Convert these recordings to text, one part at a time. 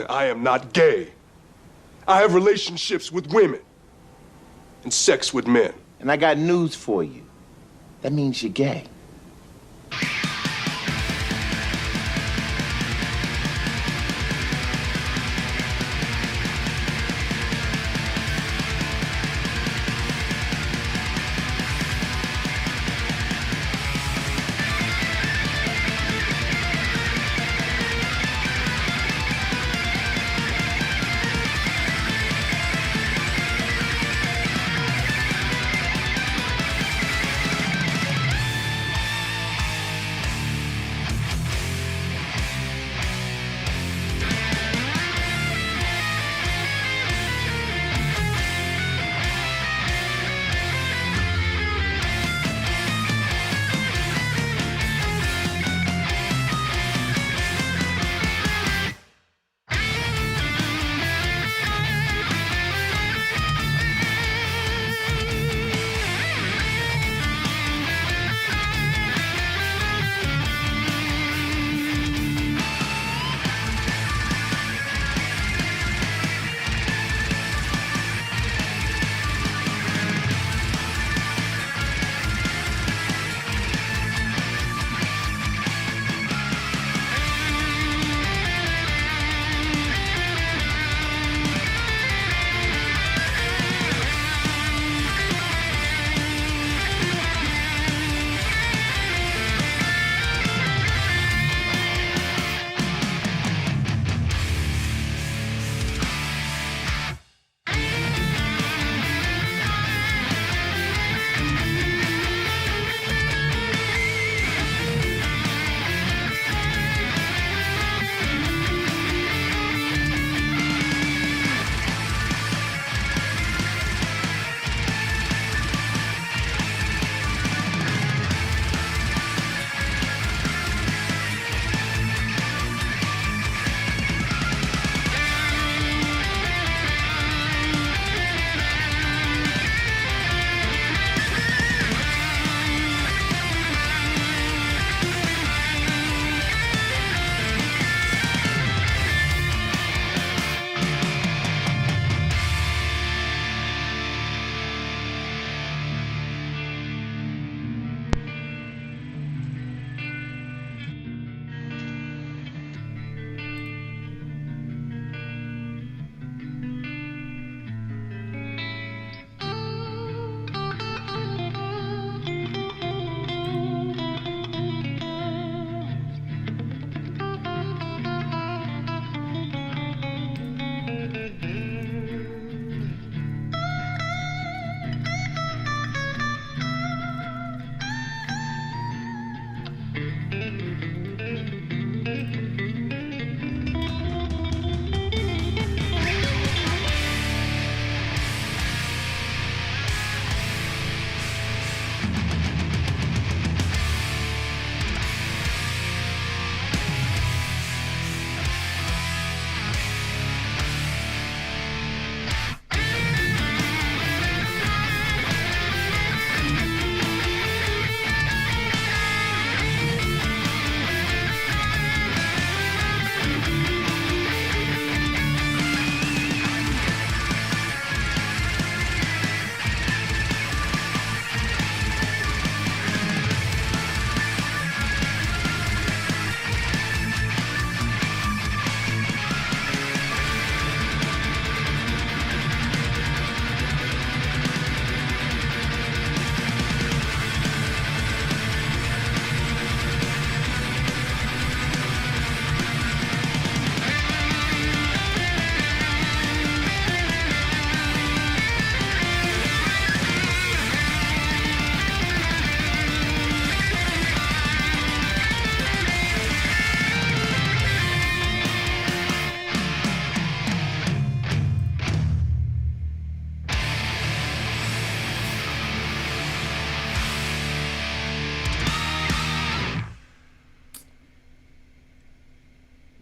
I am not gay. I have relationships with women and sex with men. And I got news for you. That means you're gay.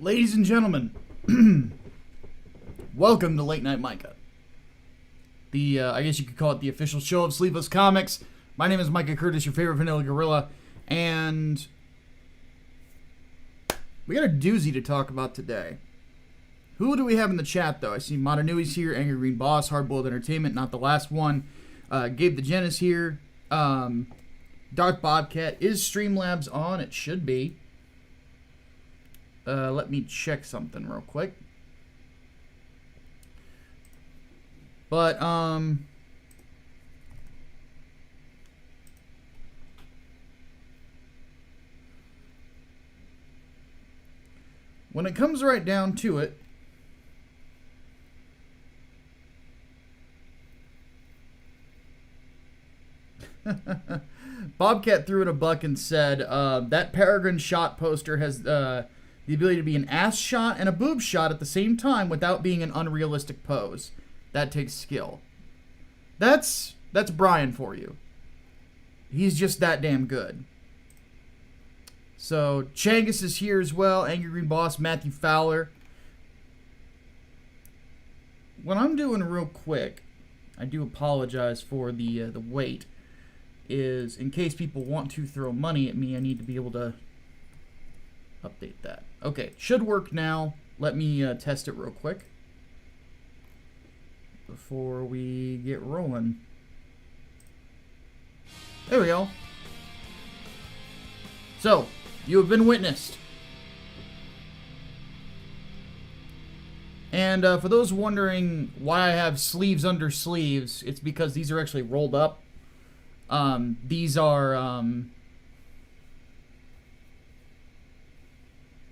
Ladies and gentlemen, welcome to Late Night Micah. I guess you could call it the official show of Sleepless Comics. My name is Micah Curtis, your favorite vanilla gorilla, and we got a doozy to talk about today. Who do we have in the chat, though? I see Modanui's here, Angry Green Boss, Hardboiled Entertainment, not the last one. Gabe the Gen is here. Darth Bobcat. Is Streamlabs on? It should be. Let me check something real quick. But, when it comes right down to it, Bobcat threw in a buck and said, that Peregrine shot poster has the ability to be an ass shot and a boob shot at the same time without being an unrealistic pose. That takes skill. That's Brian for you. He's just that damn good. So, Changus is here as well. Angry Green Boss, Matthew Fowler. What I'm doing real quick, I do apologize for the wait, is in case people want to throw money at me, I need to be able to update that. Okay, should work now. Let me test it real quick before we get rolling. There we go. So, you have been witnessed. And for those wondering why I have sleeves under sleeves, it's because these are actually rolled up. These are,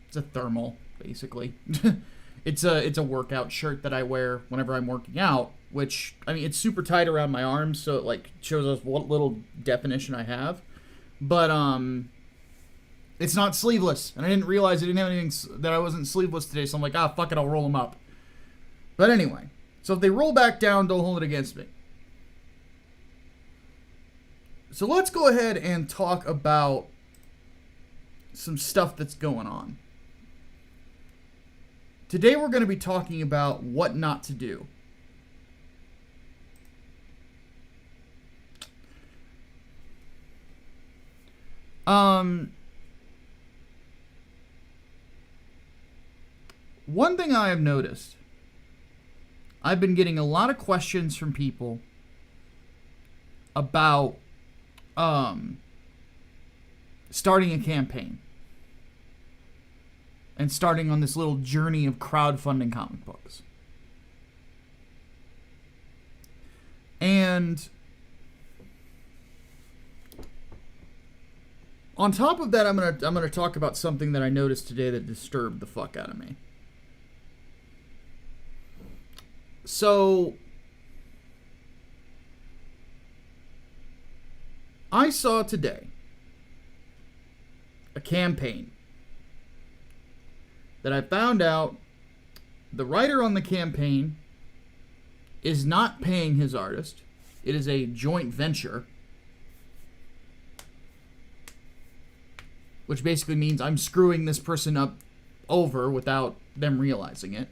it's a thermal, basically. It's a workout shirt that I wear whenever I'm working out, which, I mean, it's super tight around my arms, so it, like, shows us what little definition I have. But, it's not sleeveless, and I didn't realize I didn't have anything that I wasn't sleeveless today, so I'm like, fuck it, I'll roll them up. But anyway, so if they roll back down, don't hold it against me. So let's go ahead and talk about some stuff that's going on. Today we're going to be talking about what not to do. One thing I have noticed, I've been getting a lot of questions from people about starting a campaign and starting on this little journey of crowdfunding comic books. And on top of that, I'm gonna talk about something that I noticed today that disturbed the fuck out of me. So, I saw today a campaign that I found out the writer on the campaign is not paying his artist. It is a joint venture, which basically means I'm screwing this person up over without them realizing it.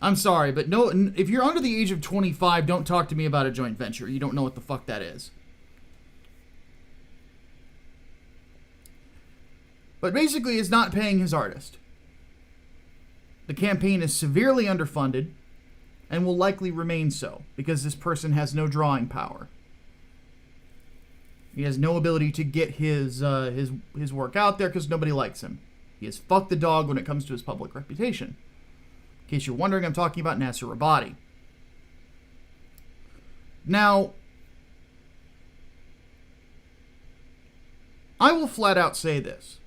I'm sorry, but no, if you're under the age of 25, don't talk to me about a joint venture. You don't know what the fuck that is. But basically, it's not paying his artist. The campaign is severely underfunded and will likely remain so because this person has no drawing power. He has no ability to get his work out there because nobody likes him. He has fucked the dog when it comes to his public reputation. In case you're wondering, I'm talking about Nasser Rabadi. Now, I will flat out say this.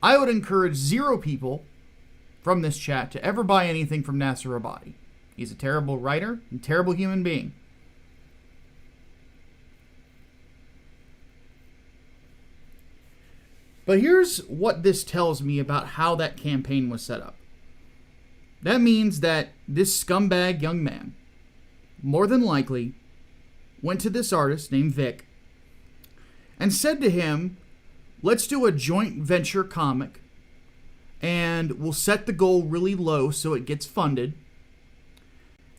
I would encourage 0 people from this chat to ever buy anything from Nasser Rabadi. He's a terrible writer and terrible human being. But here's what this tells me about how that campaign was set up. That means that this scumbag young man, more than likely, went to this artist named Vic and said to him, let's do a joint venture comic and we'll set the goal really low so it gets funded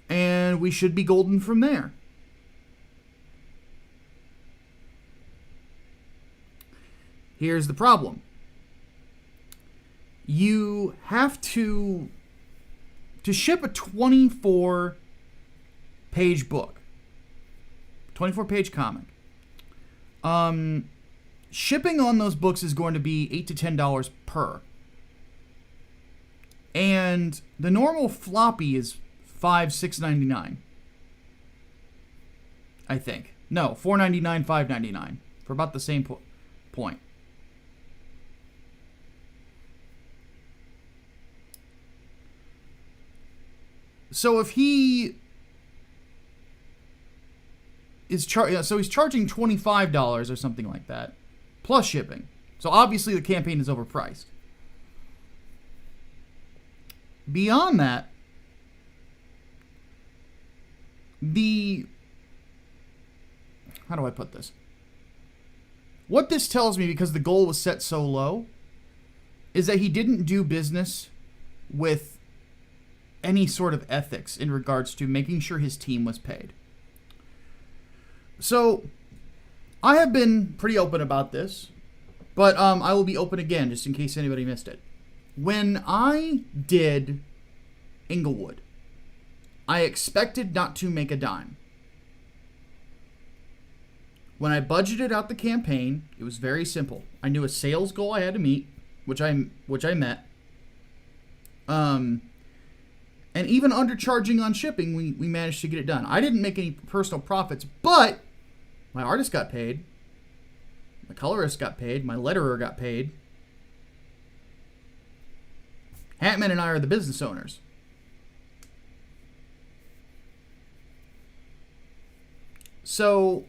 and we should be golden from there. Here's the problem. you have to ship a 24-page book, 24-page comic. Shipping on those books is going to be $8 to $10 per. And the normal floppy is $6.99. I think. No, $4.99, $5.99 for about the same point. So if he is he's charging $25 or something like that, plus shipping. So obviously the campaign is overpriced. Beyond that, how do I put this? What this tells me, because the goal was set so low, is that he didn't do business with any sort of ethics in regards to making sure his team was paid. So, I have been pretty open about this, but I will be open again just in case anybody missed it. When I did Inglewood, I expected not to make a dime. When I budgeted out the campaign, it was very simple. I knew a sales goal I had to meet, which I met. And even undercharging on shipping, we managed to get it done. I didn't make any personal profits, but my artist got paid, my colorist got paid, my letterer got paid. Hatman and I are the business owners. So,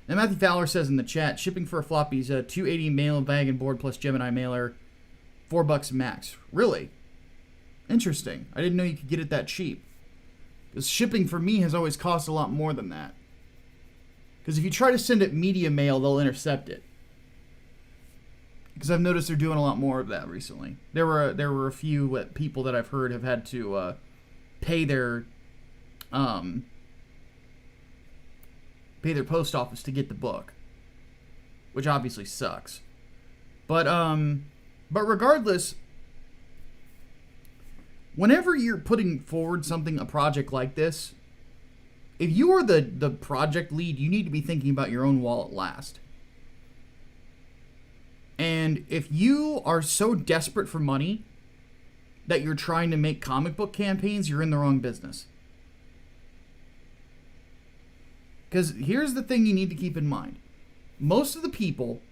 and Matthew Fowler says in the chat, shipping for a floppy is $2.80 mail, bag and board plus Gemini mailer, $4 max. Really? Interesting. I didn't know you could get it that cheap. Because shipping for me has always cost a lot more than that. Because if you try to send it media mail, they'll intercept it. Because I've noticed they're doing a lot more of that recently. There were a few people that I've heard have had to pay their post office to get the book, which obviously sucks. But regardless, whenever you're putting forward a project like this, if you are the project lead, you need to be thinking about your own wallet last. And if you are so desperate for money that you're trying to make comic book campaigns, you're in the wrong business. Because here's the thing you need to keep in mind. Most of the people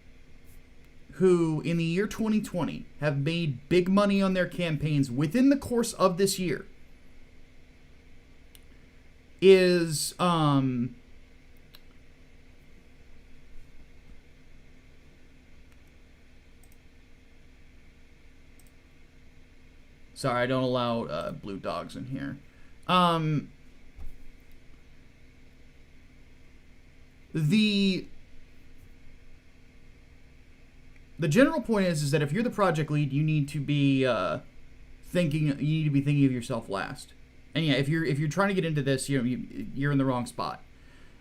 who, in the year 2020, have made big money on their campaigns within the course of this year is, sorry, I don't allow blue dogs in here. The general point is that if you're the project lead, you need to be thinking of yourself last. And yeah, if you're trying to get into this, you're in the wrong spot.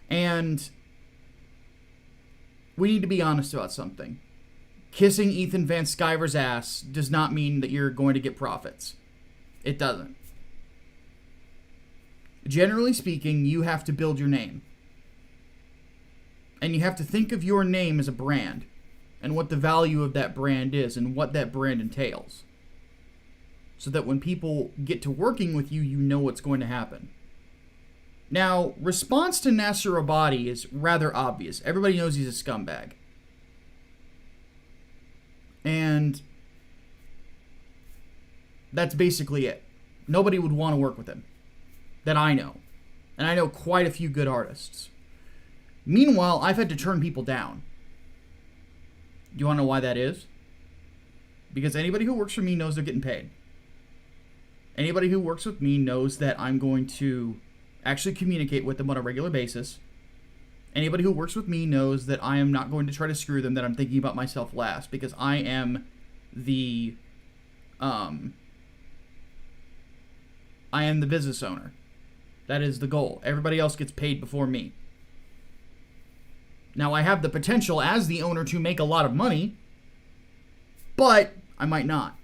And we need to be honest about something. Kissing Ethan Van Sciver's ass does not mean that you're going to get profits. It doesn't. Generally speaking, you have to build your name. And you have to think of your name as a brand and what the value of that brand is and what that brand entails. So that when people get to working with you, you know what's going to happen. Now, response to Nasser Abadi is rather obvious. Everybody knows he's a scumbag. And that's basically it. Nobody would want to work with him. That I know. And I know quite a few good artists. Meanwhile, I've had to turn people down. Do you want to know why that is? Because anybody who works for me knows they're getting paid. Anybody who works with me knows that I'm going to actually communicate with them on a regular basis. Anybody who works with me knows that I am not going to try to screw them, that I'm thinking about myself last, because I am the business owner. That is the goal. Everybody else gets paid before me. Now, I have the potential as the owner to make a lot of money, but I might not.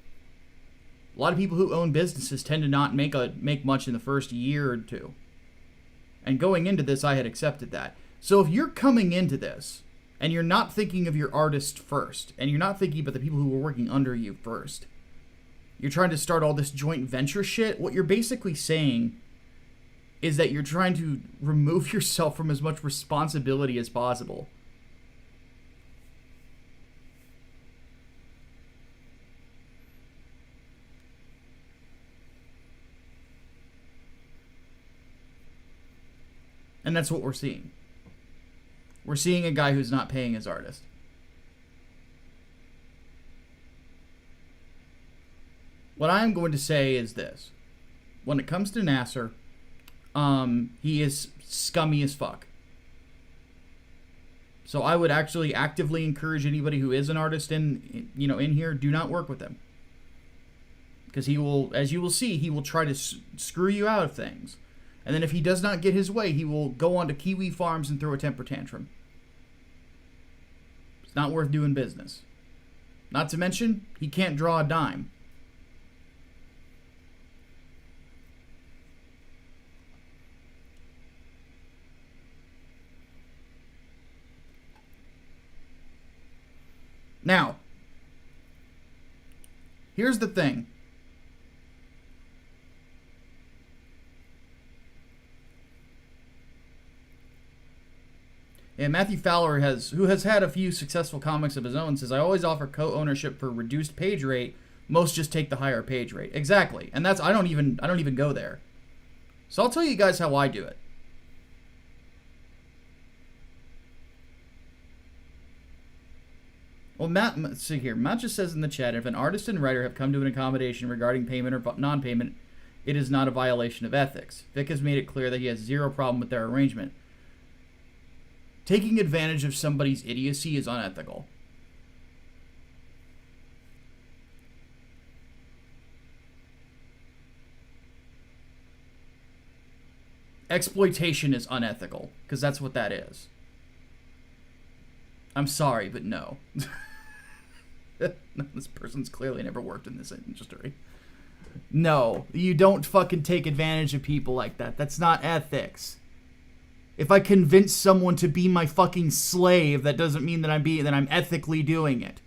A lot of people who own businesses tend to not make much in the first year or two. And going into this, I had accepted that. So if you're coming into this, and you're not thinking of your artist first, and you're not thinking about the people who are working under you first, you're trying to start all this joint venture shit, what you're basically saying is that you're trying to remove yourself from as much responsibility as possible. And that's what we're seeing. We're seeing a guy who's not paying his artist. What I'm going to say is this. When it comes to Nasser, he is scummy as fuck. So I would actually actively encourage anybody who is an artist in here, do not work with him. Because he will, as you will see, he will try to screw you out of things. And then if he does not get his way, he will go on to Kiwi Farms and throw a temper tantrum. It's not worth doing business. Not to mention, he can't draw a dime. Now, here's the thing. And Matthew Fowler, who has had a few successful comics of his own, says, I always offer co-ownership for reduced page rate. Most just take the higher page rate. Exactly. And that's I don't even go there. So I'll tell you guys how I do it. Well, let's see here. Matt just says in the chat, if an artist and writer have come to an accommodation regarding payment or non-payment, it is not a violation of ethics. Vic has made it clear that he has zero problem with their arrangement. Taking advantage of somebody's idiocy is unethical. Exploitation is unethical, because that's what that is. I'm sorry, but no. This person's clearly never worked in this industry. No, you don't fucking take advantage of people like that. That's not ethics. If I convince someone to be my fucking slave, that doesn't mean that I'm ethically doing it.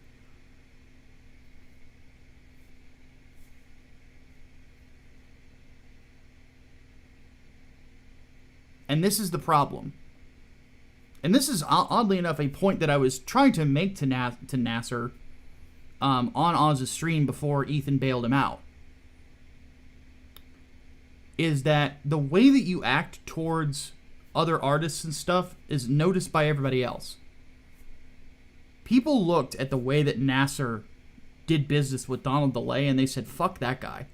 And this is the problem. And this is, oddly enough, a point that I was trying to make to Nasser on Oz's stream before Ethan bailed him out. Is that the way that you act towards other artists and stuff is noticed by everybody else. People looked at the way that Nasser did business with Donald DeLay and they said, fuck that guy.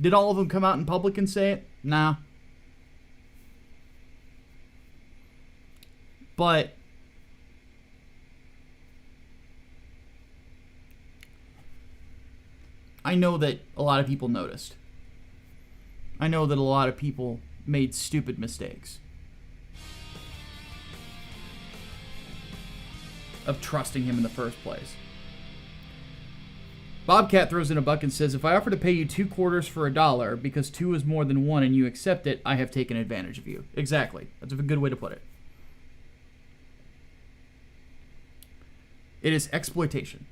Did all of them come out in public and say it? Nah. But I know that a lot of people noticed. I know that a lot of people made stupid mistakes of trusting him in the first place. Bobcat throws in a buck and says, if I offer to pay you 2 quarters for $1 because 2 is more than 1 and you accept it, I have taken advantage of you. Exactly. That's a good way to put it. It is exploitation.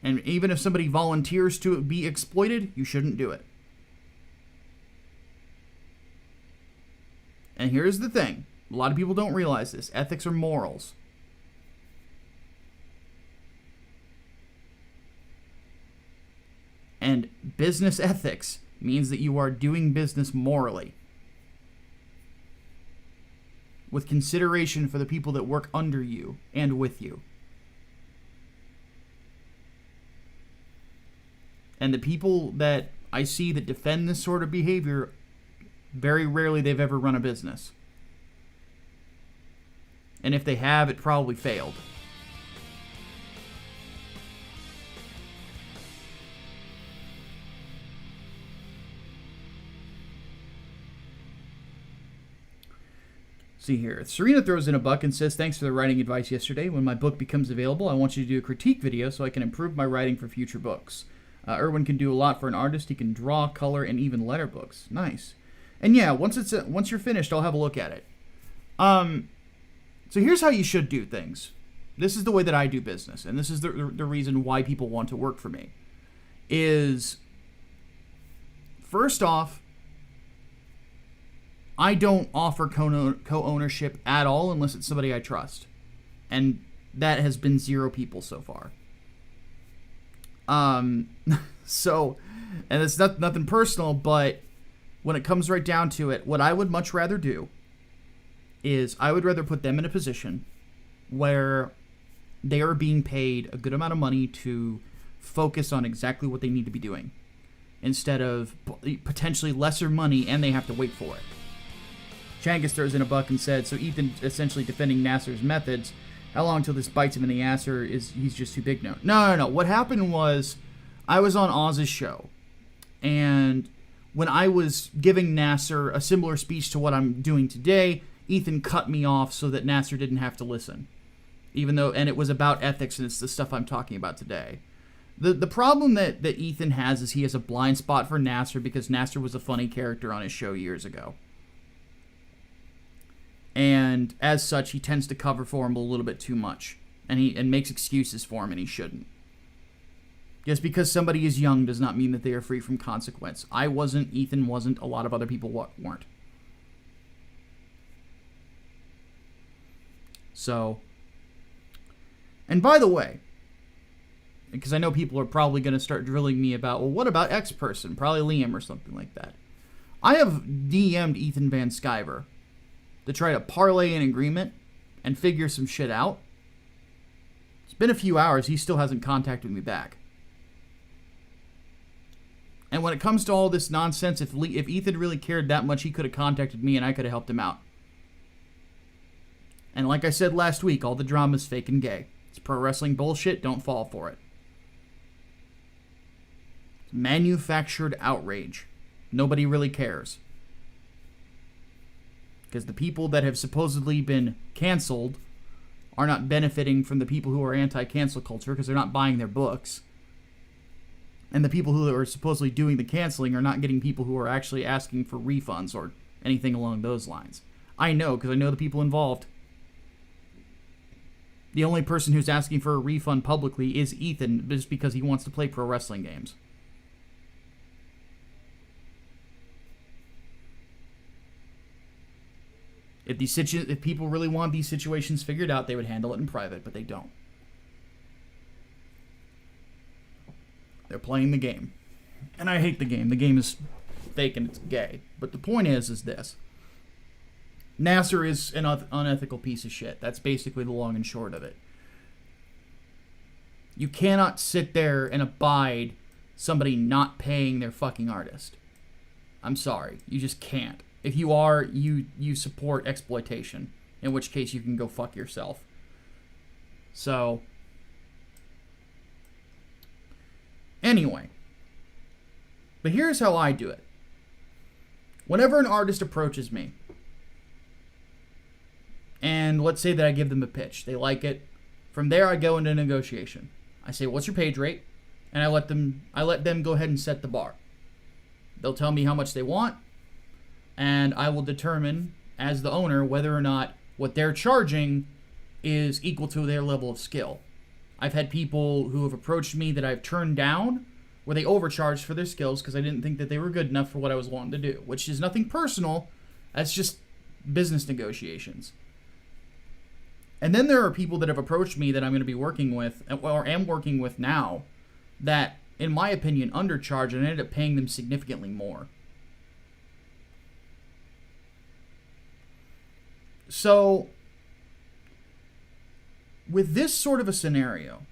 And even if somebody volunteers to be exploited, you shouldn't do it. And here's the thing. A lot of people don't realize this. Ethics are morals. And business ethics means that you are doing business morally. With consideration for the people that work under you and with you. And the people that I see that defend this sort of behavior, very rarely they've ever run a business. And if they have, it probably failed. See here. Serena throws in a buck and says, thanks for the writing advice yesterday. When my book becomes available, I want you to do a critique video so I can improve my writing for future books. Erwin can do a lot for an artist. He can draw, color, and even letter books. Nice. And yeah, once you're finished, I'll have a look at it. So here's how you should do things. This is the way that I do business, and this is the reason why people want to work for me. Is, first off, I don't offer co-ownership at all unless it's somebody I trust. And that has been 0 people so far. So, and it's nothing personal, but when it comes right down to it, what I would much rather do is I would rather put them in a position where they are being paid a good amount of money to focus on exactly what they need to be doing, instead of potentially lesser money and they have to wait for it. Changus throws in a buck and said, so Ethan essentially defending Nasser's methods. How long till this bites him in the ass, or is he's just too big now? No. What happened was, I was on Oz's show, and when I was giving Nasser a similar speech to what I'm doing today, Ethan cut me off so that Nasser didn't have to listen. And it was about ethics, and it's the stuff I'm talking about today. The problem that Ethan has is he has a blind spot for Nasser because Nasser was a funny character on his show years ago. And as such, he tends to cover for him a little bit too much. And makes excuses for him, and he shouldn't. Just because somebody is young does not mean that they are free from consequence. I wasn't, Ethan wasn't, a lot of other people weren't. So, and by the way, because I know people are probably going to start drilling me about, well, what about X person? Probably Liam or something like that. I have DM'd Ethan Van Sciver to try to parlay an agreement and figure some shit out. It's been a few hours. He still hasn't contacted me back. And when it comes to all this nonsense, if Ethan really cared that much, he could have contacted me and I could have helped him out. And like I said last week, all the drama's fake and gay. It's pro wrestling bullshit. Don't fall for it. It's manufactured outrage. Nobody really cares. Because the people that have supposedly been canceled are not benefiting from the people who are anti-cancel culture because they're not buying their books. And the people who are supposedly doing the canceling are not getting people who are actually asking for refunds or anything along those lines. I know, because I know the people involved. The only person who's asking for a refund publicly is Ethan, just because he wants to play pro wrestling games. If people really want these situations figured out, they would handle it in private, but they don't. They're playing the game. And I hate the game. The game is fake and it's gay. But the point is this. Nasser is an unethical piece of shit. That's basically the long and short of it. You cannot sit there and abide somebody not paying their fucking artist. I'm sorry. You just can't. If you are, you support exploitation. In which case you can go fuck yourself. So, anyway. But here's how I do it. Whenever an artist approaches me, and let's say that I give them a pitch. They like it. From there, I go into negotiation. I say, what's your page rate? And I let them go ahead and set the bar. They'll tell me how much they want, and I will determine, as the owner, whether or not what they're charging is equal to their level of skill. I've had people who have approached me that I've turned down, where they overcharged for their skills because I didn't think that they were good enough for what I was wanting to do, which is nothing personal. That's just business negotiations. And then there are people that have approached me that I'm going to be working with, or am working with now, that, in my opinion, undercharge, and I ended up paying them significantly more. So, with this sort of a scenario,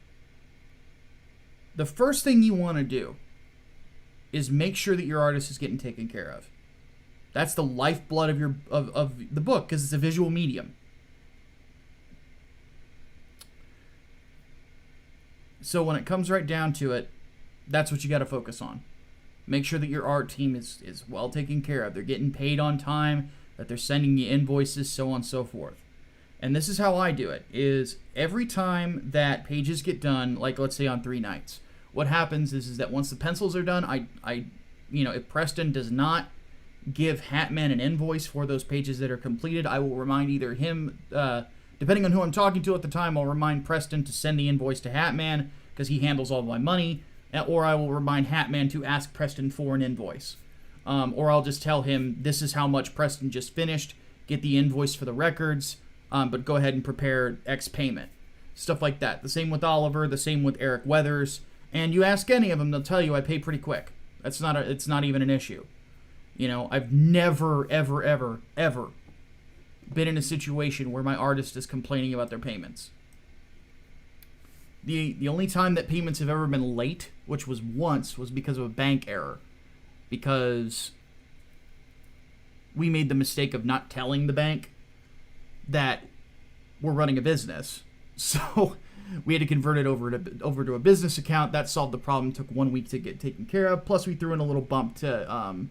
the first thing you want to do is make sure that your artist is getting taken care of. That's the lifeblood of the book, because it's a visual medium. So when it comes right down to it, that's what you got to focus on. Make sure that your art team is well taken care of. They're getting paid on time. that they're sending you invoices, so on and so forth. And this is how I do it, is every time that pages get done, like let's say on 3 nights, what happens is that once the pencils are done, I if Preston does not give Hatman an invoice for those pages that are completed, I will remind either him, depending on who I'm talking to at the time, I'll remind Preston to send the invoice to Hatman, because he handles all my money, or I will remind Hatman to ask Preston for an invoice. Or I'll just tell him, this is how much Preston just finished, get the invoice for the records, but go ahead and prepare X payment. Stuff like that. The same with Oliver, the same with Eric Weathers. And you ask any of them, they'll tell you I pay pretty quick. It's not even an issue. I've never, ever, ever, ever been in a situation where my artist is complaining about their payments. The only time that payments have ever been late, which was once, was because of a bank error. Because we made the mistake of not telling the bank that we're running a business. So we had to convert it over to a business account. That solved the problem. Took 1 week to get taken care of. Plus we threw in a little bump to,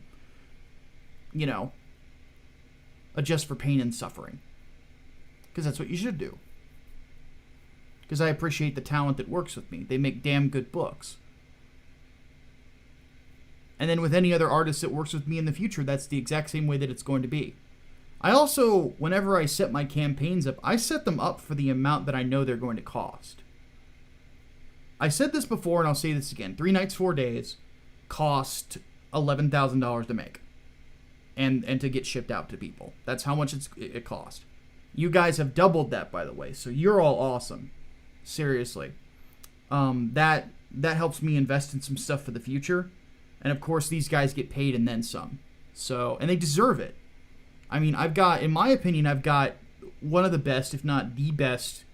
adjust for pain and suffering. Because that's what you should do. Because I appreciate the talent that works with me. They make damn good books. And then with any other artist that works with me in the future, that's the exact same way that it's going to be. I also, whenever I set my campaigns up, I set them up for the amount that I know they're going to cost. I said this before, and I'll say this again. 3 nights, 4 days cost $11,000 to make. And to get shipped out to people. That's how much it cost. You guys have doubled that, by the way, so you're all awesome. Seriously. That helps me invest in some stuff for the future. And of course, these guys get paid and then some. So, and they deserve it. I mean, in my opinion, I've got one of the best, if not the best,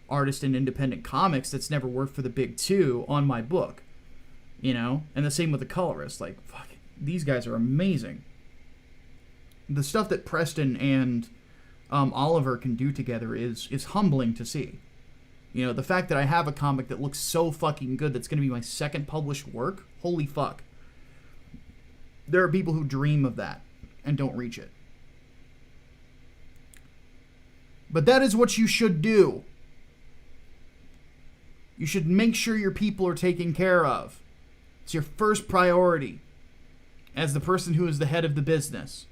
artist in independent comics that's never worked for the big two on my book. And the same with the colorist. Like, fuck, these guys are amazing. The stuff that Preston and Oliver can do together is humbling to see. The fact that I have a comic that looks so fucking good that's going to be my second published work, holy fuck. There are people who dream of that and don't reach it. But that is what you should do. You should make sure your people are taken care of. It's your first priority as the person who is the head of the business.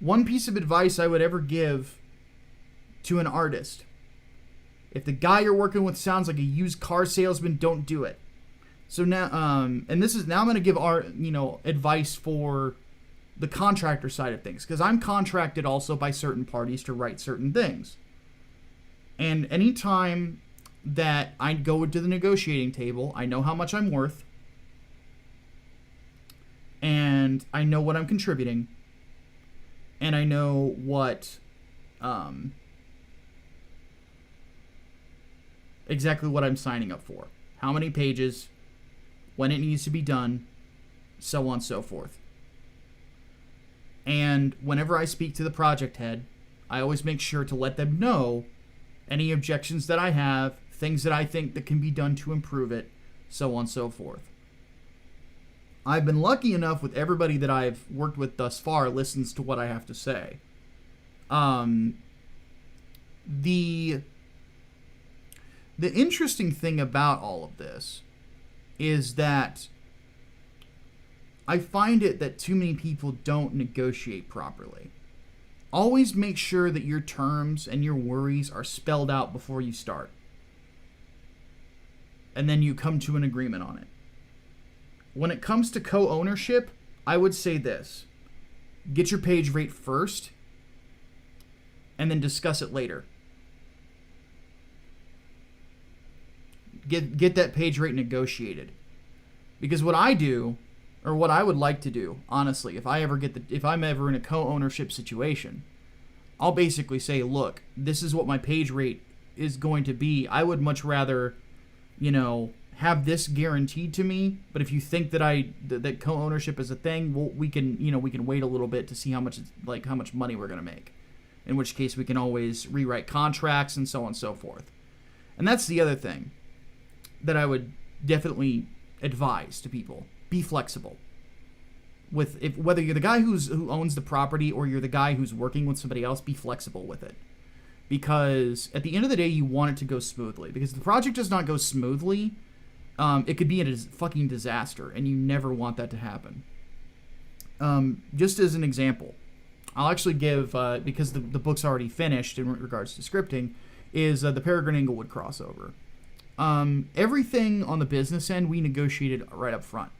One piece of advice I would ever give to an artist: if the guy you're working with sounds like a used car salesman, don't do it. So now, I'm going to give advice for the contractor side of things, because I'm contracted also by certain parties to write certain things. And anytime that I go to the negotiating table, I know how much I'm worth, and I know what I'm contributing, and I know what exactly what I'm signing up for. How many pages, when it needs to be done, so on and so forth. And whenever I speak to the project head, I always make sure to let them know any objections that I have, things that I think that can be done to improve it, so on and so forth. I've been lucky enough with everybody that I've worked with thus far listens to what I have to say. The interesting thing about all of this is that I find it that too many people don't negotiate properly. Always make sure that your terms and your worries are spelled out before you start. And then you come to an agreement on it. When it comes to co-ownership, I would say this: get your page rate first, and then discuss it later. Get that page rate negotiated. Because what I do, or what I would like to do, honestly, if I'm ever in a co-ownership situation, I'll basically say, look, this is what my page rate is going to be. I would much rather, have this guaranteed to me. But if you think that that co-ownership is a thing, we can wait a little bit to see how much money we're gonna make. In which case, we can always rewrite contracts and so on and so forth. And that's the other thing that I would definitely advise to people: be flexible. with whether you're the guy who owns the property or you're the guy who's working with somebody else, be flexible with it. Because at the end of the day, you want it to go smoothly. Because if the project does not go smoothly, it could be a fucking disaster, and you never want that to happen. Just as an example, I'll actually give, because the book's already finished in regards to scripting, is the Peregrine Inglewood crossover. Everything on the business end we negotiated right up front.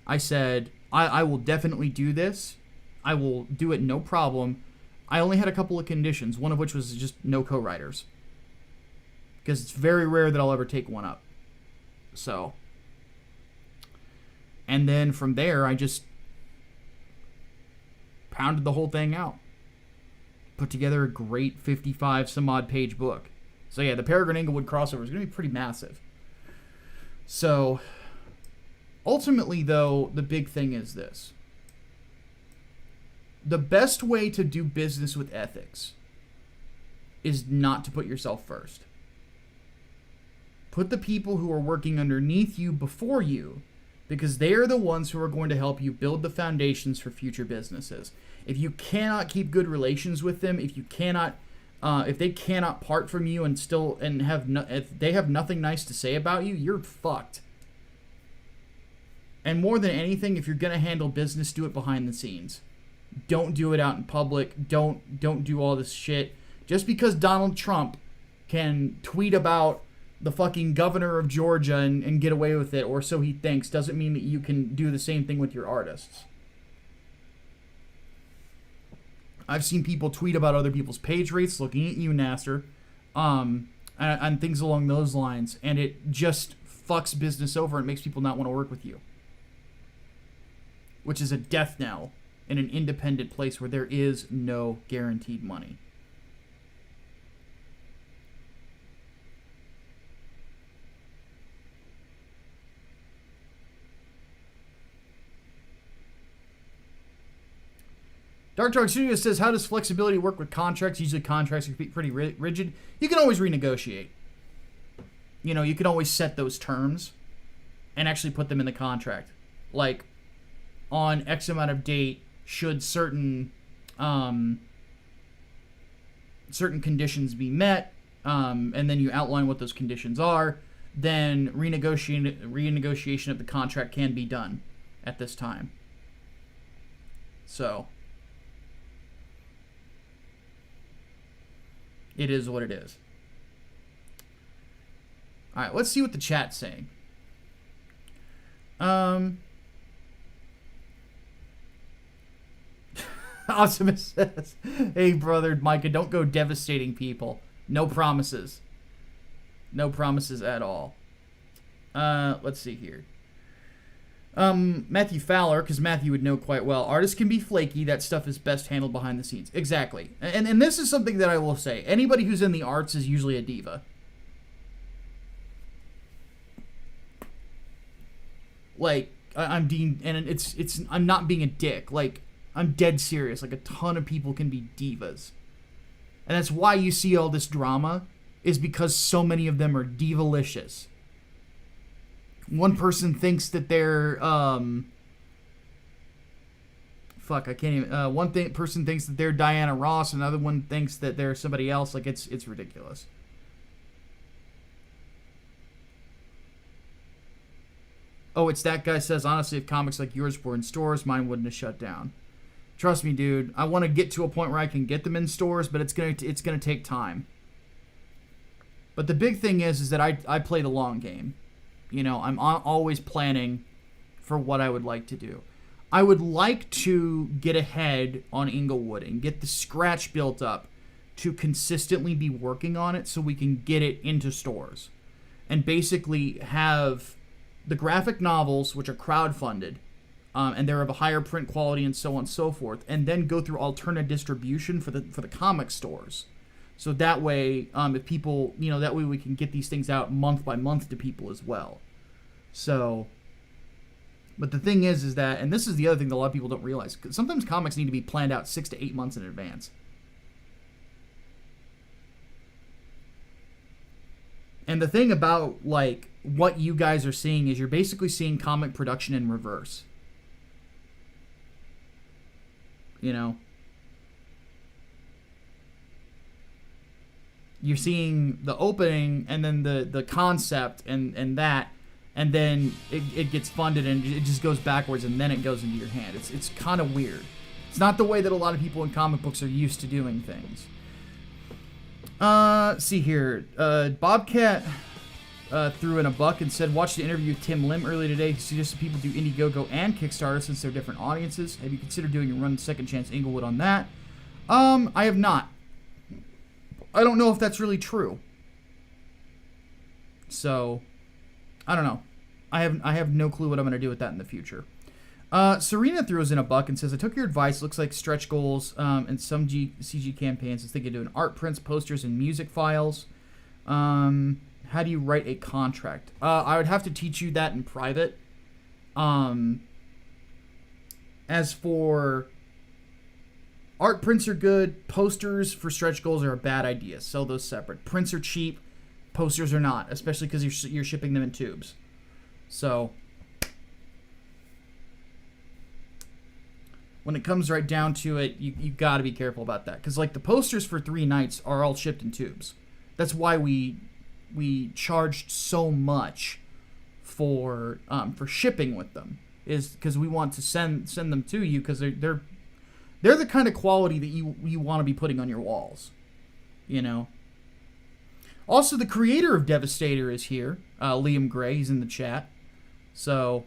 I said, I will definitely do this. I will do it no problem. I only had a couple of conditions, one of which was just no co-writers. Because it's very rare that I'll ever take one up. So. And then from there, I just pounded the whole thing out. Put together a great 55 some odd page book. So yeah, the Peregrine Inglewood crossover is going to be pretty massive. So, ultimately though, the big thing is this. The best way to do business with ethics is not to put yourself first. Put the people who are working underneath you before you, because they are the ones who are going to help you build the foundations for future businesses. If you cannot keep good relations with them, if they cannot part from you and if they have nothing nice to say about you, you're fucked. And more than anything, if you're gonna handle business, do it behind the scenes. Don't do it out in public. Don't do all this shit. Just because Donald Trump can tweet about the fucking governor of Georgia and get away with it, or so he thinks, doesn't mean that you can do the same thing with your artists. I've seen people tweet about other people's page rates, looking at you, Nasser, and things along those lines, and it just fucks business over and makes people not want to work with you. Which is a death knell in an independent place where there is no guaranteed money. Dark Dog Studio says, how does flexibility work with contracts? Usually contracts are pretty rigid. You can always renegotiate. You know, you can always set those terms and actually put them in the contract. Like, on X amount of date, should certain conditions be met, and then you outline what those conditions are, then renegotiation of the contract can be done at this time. So, it is what it is. Alright, let's see what the chat's saying. Optimus says, hey brother, Micah, don't go devastating people. No promises. No promises at all. Let's see here. Matthew Fowler, because Matthew would know quite well. Artists can be flaky. That stuff is best handled behind the scenes. Exactly. And this is something that I will say. Anybody who's in the arts is usually a diva. Like, I'm not being a dick. Like, I'm dead serious. Like, a ton of people can be divas. And that's why you see all this drama, is because so many of them are divalicious. One person thinks that they're, person thinks that they're Diana Ross, another one thinks that they're somebody else. Like, it's ridiculous. Oh, it's that guy says, honestly, if comics like yours were in stores, mine wouldn't have shut down. Trust me, dude. I want to get to a point where I can get them in stores, but it's gonna take time. But the big thing is that I play the long game. You know, I'm always planning for what I would like to do. I would like to get ahead on Inglewood and get the scratch built up to consistently be working on it so we can get it into stores. And basically have the graphic novels, which are crowdfunded, and they're of a higher print quality and so on and so forth, and then go through alternate distribution for the comic stores. So that way, if people, you know, that way we can get these things out month by month to people as well. So, but the thing is that, and this is the other thing that a lot of people don't realize, sometimes comics need to be planned out 6 to 8 months in advance. And the thing about, like, what you guys are seeing is you're basically seeing comic production in reverse. you know. You're seeing the opening and then the concept and that, and then it gets funded and it just goes backwards and then it goes into your hand. It's kind of weird. It's not the way that a lot of people in comic books are used to doing things. See here. Bobcat threw in a buck and said, watch the interview with Tim Lim earlier today. He suggested people do Indiegogo and Kickstarter since they're different audiences. Have you considered doing a run Second Chance Inglewood on that? I have not. I don't know if that's really true. So, I don't know. I have no clue what I'm going to do with that in the future. Serena throws in a buck and says, I took your advice. Looks like stretch goals and some CG campaigns. I was thinking of doing art prints, posters, and music files. How do you write a contract? I would have to teach you that in private. As for art prints are good. Posters for stretch goals are a bad idea. Sell those separate. Prints are cheap. Posters are not, especially because you're shipping them in tubes. So, when it comes right down to it, you got to be careful about that. Because, like, the posters for 3 Nights are all shipped in tubes. That's why we charged so much for shipping with them. Is because we want to send them to you because they're the kind of quality that you want to be putting on your walls. You know? Also, the creator of Devastator is here. Liam Gray, he's in the chat. So,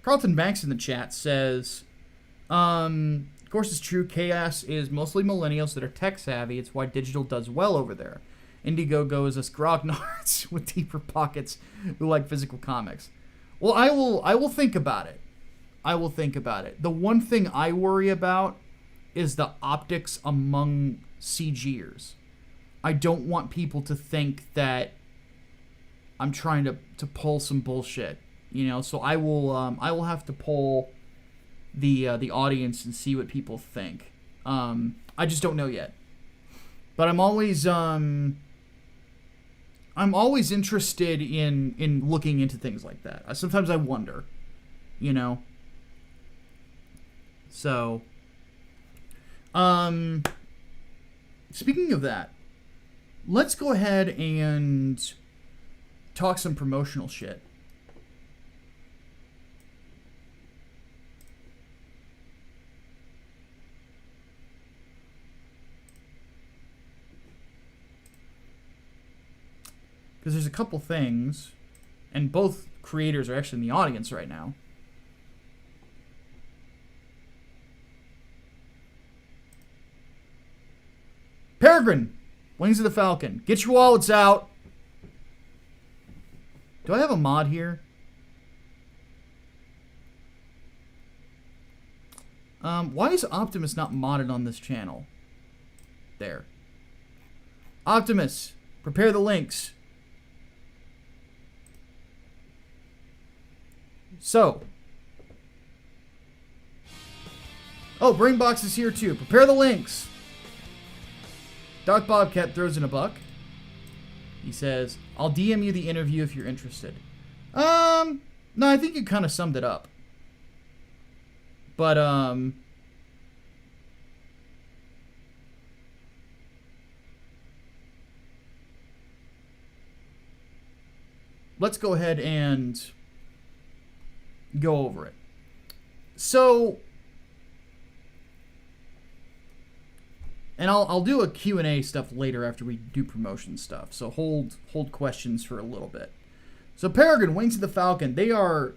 Carlton Banks in the chat says, of course it's true, Chaos is mostly millennials that are tech savvy. It's why digital does well over there. Indiegogo is us grognards with deeper pockets who like physical comics. Well, I will think about it. I will think about it. The one thing I worry about is the optics among CGers. I don't want people to think that I'm trying to pull some bullshit, you know. So I will have to poll the audience and see what people think. I just don't know yet, but I'm always interested in looking into things like that. Sometimes I wonder, you know. So, speaking of that, let's go ahead and talk some promotional shit. Because there's a couple things, and both creators are actually in the audience right now. Peregrine, Wings of the Falcon. Get your wallets out. Do I have a mod here? Why is Optimus not modded on this channel? There. Optimus, prepare the links. So. Oh, Brainbox is here too. Prepare the links. Doc Bobcat throws in a buck. He says, I'll DM you the interview if you're interested. No, I think you kind of summed it up. But, let's go ahead and go over it. So, and I'll do a Q&A stuff later after we do promotion stuff. So hold questions for a little bit. So Peregrine, Wings of the Falcon, they are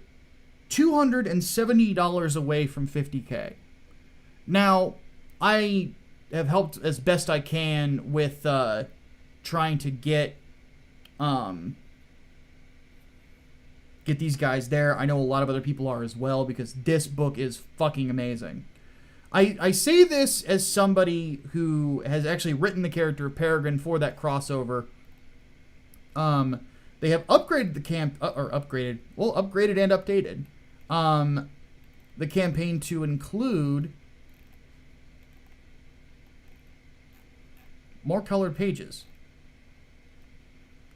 $270 away from 50K. Now, I have helped as best I can with trying to get these guys there. I know a lot of other people are as well because this book is fucking amazing. I say this as somebody who has actually written the character of Peregrine for that crossover. They have upgraded the upgraded and updated the campaign to include more colored pages.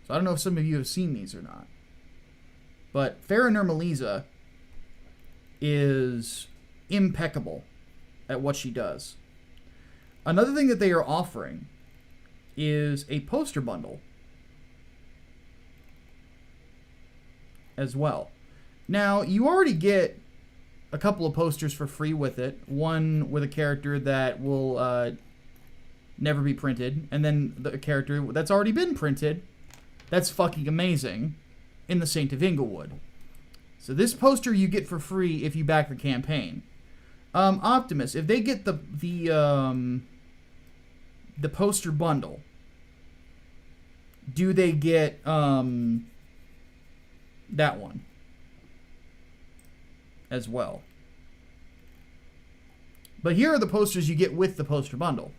So I don't know if some of you have seen these or not. But Farah Nurmaliza is impeccable at what she does. Another thing that they are offering is a poster bundle as well. Now, you already get a couple of posters for free with it. One with a character that will never be printed, and then the character that's already been printed that's fucking amazing in the Saint of Inglewood. So this poster you get for free if you back the campaign. Optimus, if they get the poster bundle, do they get that one as well? But here are the posters you get with the poster bundle.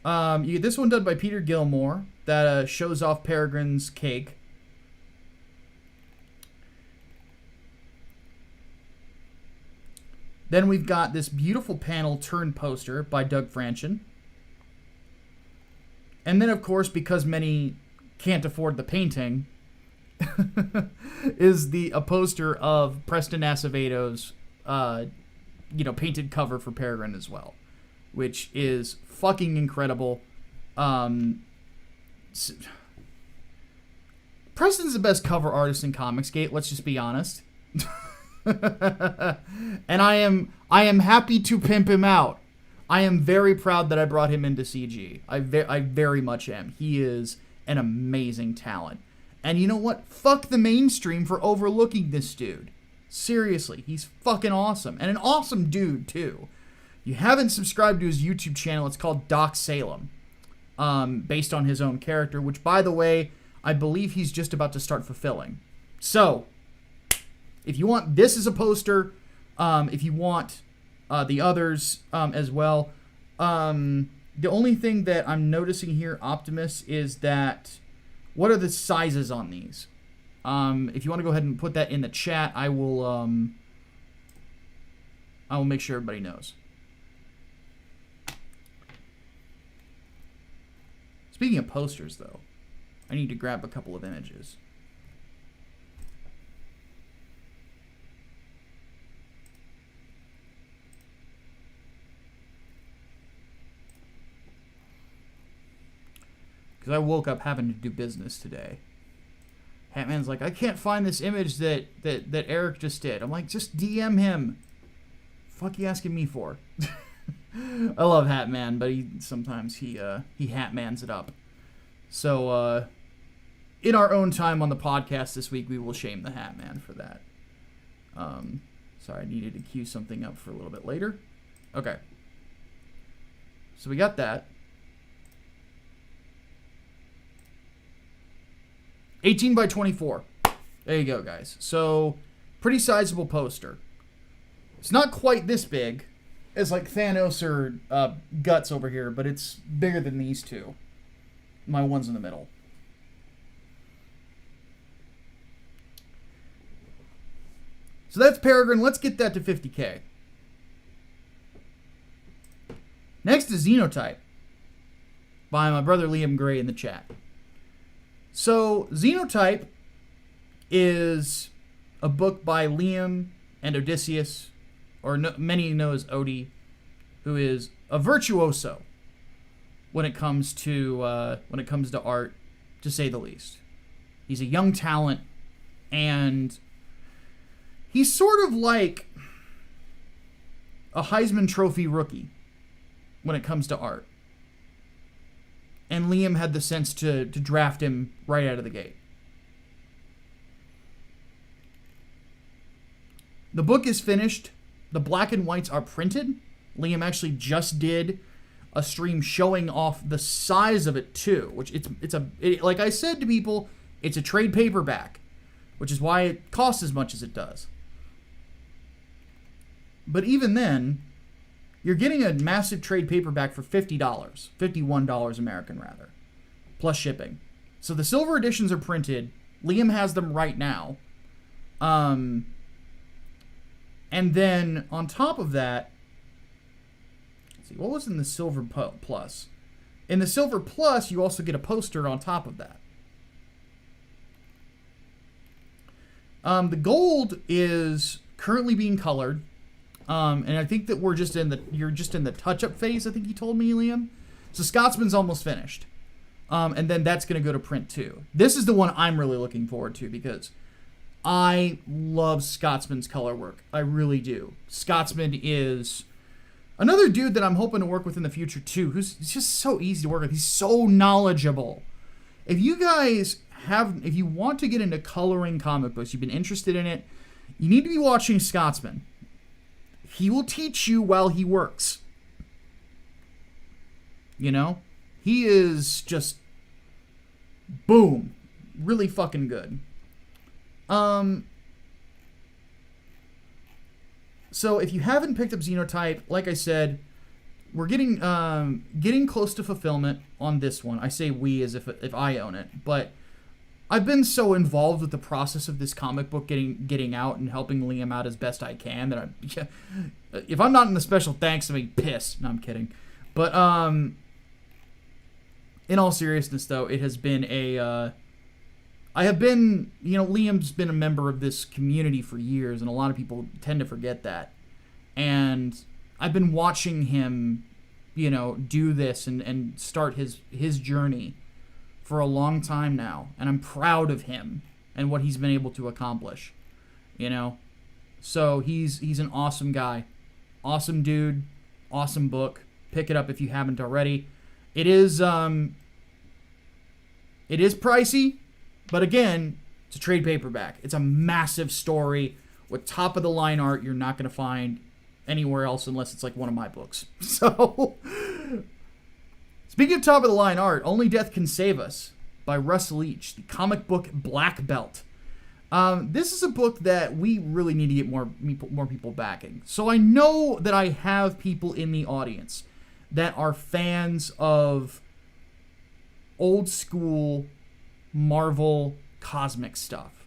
You get this one done by Peter Gilmore that shows off Peregrine's cake. Then we've got this beautiful panel turn poster by Doug Franchen. And then, of course, because many can't afford the painting, is a poster of Preston Aceveto's, painted cover for Peregrine as well, which is fucking incredible. Preston's the best cover artist in Comicsgate, let's just be honest. And I am happy to pimp him out. I am very proud that I brought him into CG. I very much am. He is an amazing talent. And you know what? Fuck the mainstream for overlooking this dude. Seriously, he's fucking awesome. And an awesome dude, too. You haven't subscribed to his YouTube channel, it's called Doc Salem. Based on his own character, which, by the way, I believe he's just about to start fulfilling. So, if you want this as a poster, if you want the others as well, the only thing that I'm noticing here, Optimus, is that what are the sizes on these? If you want to go ahead and put that in the chat, I will make sure everybody knows. Speaking of posters, though, I need to grab a couple of images. Because I woke up having to do business today. Hatman's like, I can't find this image that Eric just did. I'm like, just DM him. Fuck you asking me for? I love Hatman, but sometimes he Hatmans it up. So in our own time on the podcast this week, we will shame the Hatman for that. Sorry, I needed to queue something up for a little bit later. Okay. So we got that. 18 by 24. There you go, guys. So, pretty sizable poster. It's not quite this big as like Thanos or Guts over here, but it's bigger than these two. My one's in the middle. So that's Peregrine. Let's get that to 50K. Next is Xenotype by my brother Liam Gray in the chat. So, Xenotype is a book by Liam and Odysseus, or many know as Odie, who is a virtuoso when it comes to art, to say the least. He's a young talent, and he's sort of like a Heisman Trophy rookie when it comes to art. And Liam had the sense to draft him right out of the gate. The book is finished. The black and whites are printed. Liam actually just did a stream showing off the size of it too, which like I said to people, it's a trade paperback, which is why it costs as much as it does. But even then, you're getting a massive trade paperback for $50, $51 American rather, plus shipping. So the silver editions are printed. Liam has them right now. And then on top of that, let's see, what was in the silver plus? In the silver plus, you also get a poster on top of that. The gold is currently being colored. And I think that you're just in the touch-up phase, I think you told me, Liam. So Scotsman's almost finished. And then that's going to go to print too. This is the one I'm really looking forward to because I love Scotsman's color work. I really do. Scotsman is another dude that I'm hoping to work with in the future too, who's just so easy to work with. He's so knowledgeable. If you want to get into coloring comic books, you've been interested in it, you need to be watching Scotsman. He will teach you while he works. You know? He is just, boom, really fucking good. So if you haven't picked up Xenotype, like I said, we're getting close to fulfillment on this one. I say we as if I own it, but I've been so involved with the process of this comic book getting out and helping Liam out as best I can that if I'm not in the special thanks, I'm being pissed. No, I'm kidding. But in all seriousness, though, it has been Liam's been a member of this community for years, and a lot of people tend to forget that. And I've been watching him, do this and start his journey for a long time now, and I'm proud of him and what he's been able to accomplish, So he's an awesome guy, awesome dude, awesome book. Pick it up if you haven't already. It is pricey, but again, it's a trade paperback. It's a massive story with top of the line art you're not going to find anywhere else unless it's like one of my books. So, speaking of top of the line art, Only Death Can Save Us by Russ Leach, the comic book Black Belt. This is a book that we really need to get more people backing. So I know that I have people in the audience that are fans of old school Marvel cosmic stuff.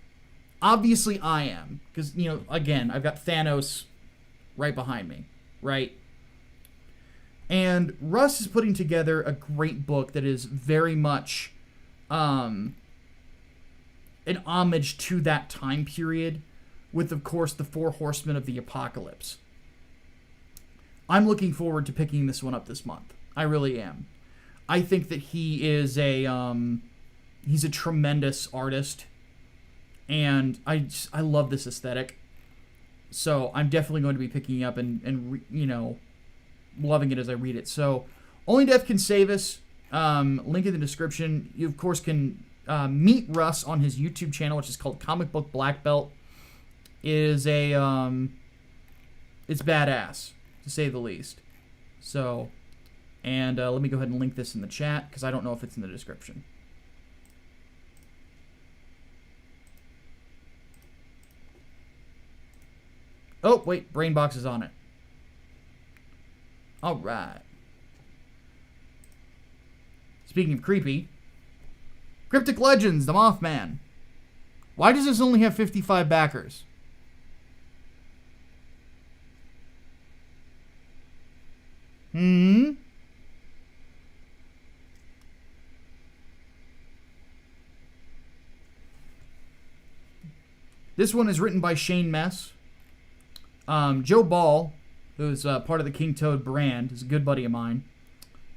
Obviously I am, because, again, I've got Thanos right behind me, right? And Russ is putting together a great book that is very much an homage to that time period with, of course, the Four Horsemen of the Apocalypse. I'm looking forward to picking this one up this month. I really am. I think that he is he's a tremendous artist, and I love this aesthetic. So I'm definitely going to be picking it up and loving it as I read it. So Only Death Can Save Us. Link in the description. You of course can meet Russ on his YouTube channel, which is called Comic Book Black Belt. It's badass, to say the least. So, and let me go ahead and link this in the chat, because I don't know if it's in the description. Oh, wait, Brainbox is on it. Alright. Speaking of creepy, Cryptic Legends, the Mothman. Why does this only have 55 backers? This one is written by Shane Mess. Joe Ball, who's part of the King Toad brand, is a good buddy of mine.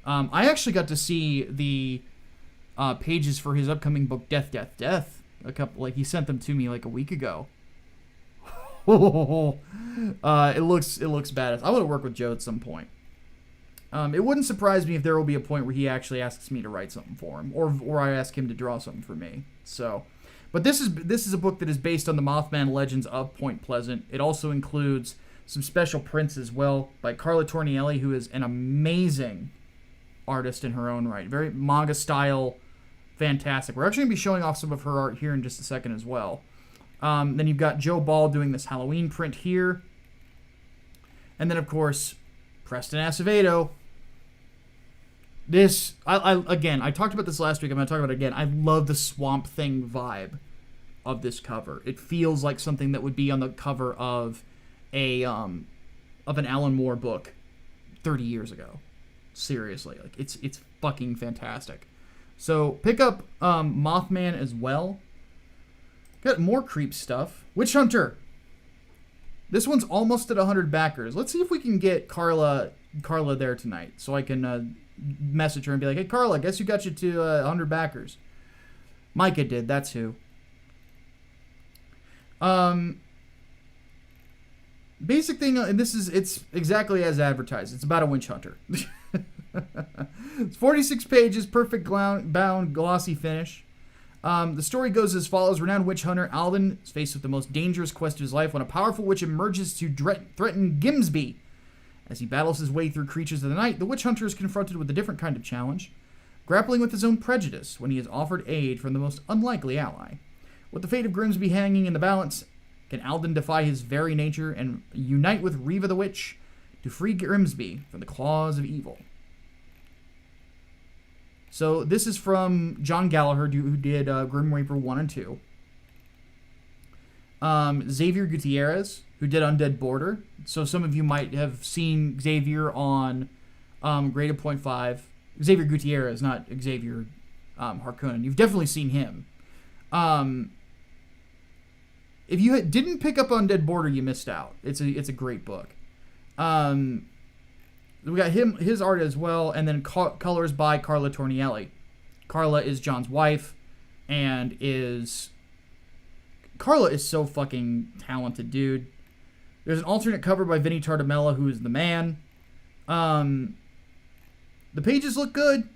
I actually got to see the pages for his upcoming book, Death, Death, Death. He sent them to me like a week ago. It looks badass. I want to work with Joe at some point. It wouldn't surprise me if there will be a point where he actually asks me to write something for him, or I ask him to draw something for me. So, but this is a book that is based on the Mothman legends of Point Pleasant. It also includes some special prints as well by Carla Tornielli, who is an amazing artist in her own right. Very manga style, fantastic. We're actually going to be showing off some of her art here in just a second as well. Then you've got Joe Ball doing this Halloween print here. And then, of course, Preston Acevedo. This, I talked about this last week. I'm going to talk about it again. I love the Swamp Thing vibe of this cover. It feels like something that would be on the cover of an Alan Moore book 30 years ago. Seriously, like it's fucking fantastic. So pick up Mothman as well. Got more creep stuff. Witch Hunter. This one's almost at 100 backers. Let's see if we can get Carla there tonight, so I can message her and be like, hey, Carla, guess who got you to 100 backers? Micah did. That's who. Basic thing, and it's exactly as advertised. It's about a Winch Hunter. It's 46 pages, perfect bound, glossy finish. The story goes as follows. Renowned witch hunter Alden is faced with the most dangerous quest of his life when a powerful witch emerges to threaten Gimsby. As he battles his way through creatures of the night, the witch hunter is confronted with a different kind of challenge, grappling with his own prejudice when he is offered aid from the most unlikely ally. With the fate of Grimsby hanging in the balance, can Alden defy his very nature and unite with Reva the witch to free Grimsby from the claws of evil? So this is from John Gallagher, who did Grim Reaper 1 and 2. Xavier Gutierrez, who did Undead Border. So some of you might have seen Xavier on Graded Point 5. Xavier Gutierrez, not Xavier Harkonnen. You've definitely seen him. If you didn't pick up Undead Border, you missed out. It's a great book. We got his art as well, and then colors by Carla Tornielli. Carla is John's wife, and Carla is so fucking talented, dude. There's an alternate cover by Vinny Tardamella, who is the man. The pages look good.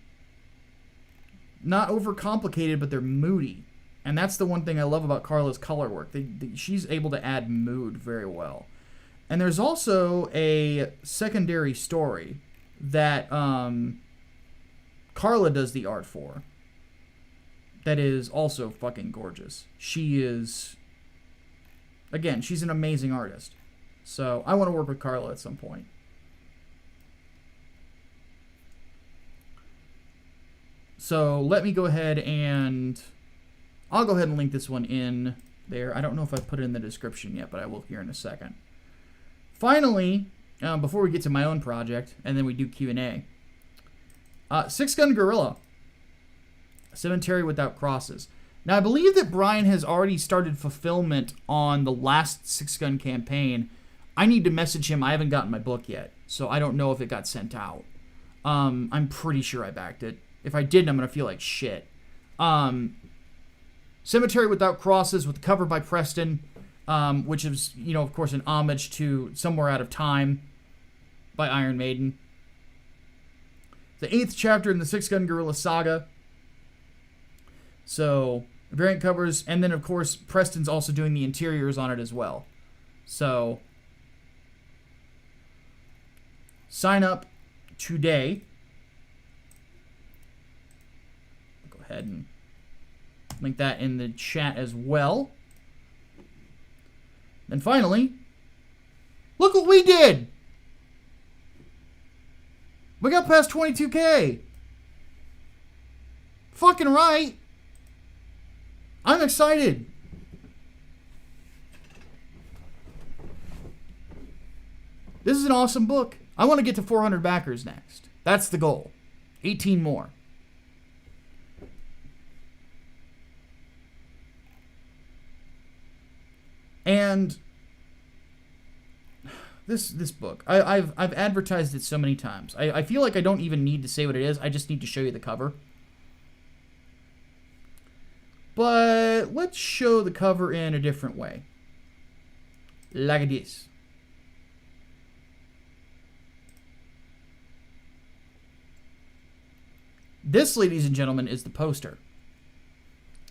Not overcomplicated, but they're moody. And that's the one thing I love about Carla's color work. She's able to add mood very well. And there's also a secondary story that Carla does the art for that is also fucking gorgeous. She is, again, she's an amazing artist. So I want to work with Carla at some point. So let me go ahead and I'll go ahead and link this one in there. I don't know if I've put it in the description yet, but I will here in a second. Finally, before we get to my own project, and then we do Q&A, Six Gun Gorilla, Cemetery Without Crosses. Now, I believe that Brian has already started fulfillment on the last Six Gun campaign. I need to message him. I haven't gotten my book yet, so I don't know if it got sent out. I'm pretty sure I backed it. If I didn't, I'm going to feel like shit. Cemetery Without Crosses with the cover by Preston, which is, of course, an homage to Somewhere Out of Time by Iron Maiden. The 8th chapter in the Six Gun Gorilla saga. So, variant covers, and then, of course, Preston's also doing the interiors on it as well. So, sign up today. Go ahead and link that in the chat as well. And finally, look what we did! We got past 22K! Fucking right! I'm excited! This is an awesome book. I want to get to 400 backers next. That's the goal. 18 more. And this book, I've advertised it so many times. I feel like I don't even need to say what it is. I just need to show you the cover. But let's show the cover in a different way. Like this. This, ladies and gentlemen, is the poster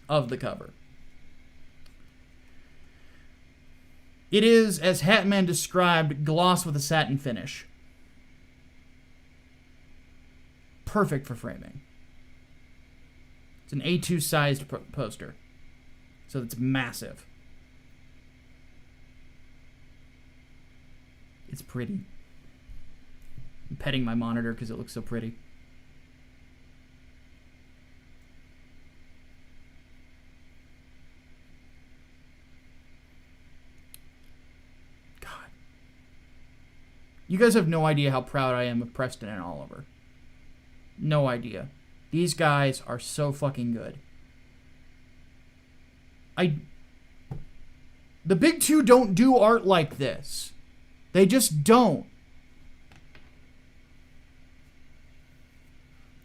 of the cover. It is, as Hatman described, gloss with a satin finish. Perfect for framing. It's an A2 sized poster. So it's massive. It's pretty. I'm petting my monitor because it looks so pretty. You guys have no idea how proud I am of Preston and Oliver. No idea. These guys are so fucking good. The big two don't do art like this. They just don't.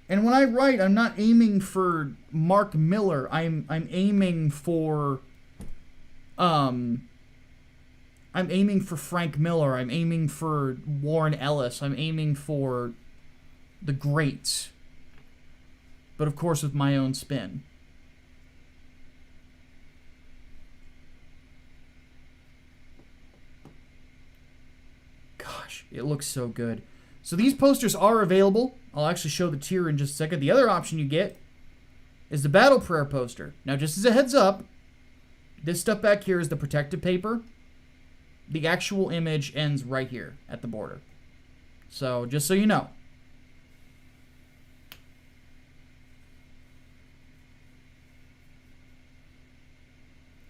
And when I write, I'm not aiming for Mark Miller. I'm aiming for I'm aiming for Frank Miller. I'm aiming for Warren Ellis. I'm aiming for the greats. But of course with my own spin. Gosh, it looks so good. So these posters are available. I'll actually show the tier in just a second. The other option you get is the Battle Prayer poster. Now, just as a heads up, this stuff back here is the protective paper. The actual image ends right here at the border. So, just so you know.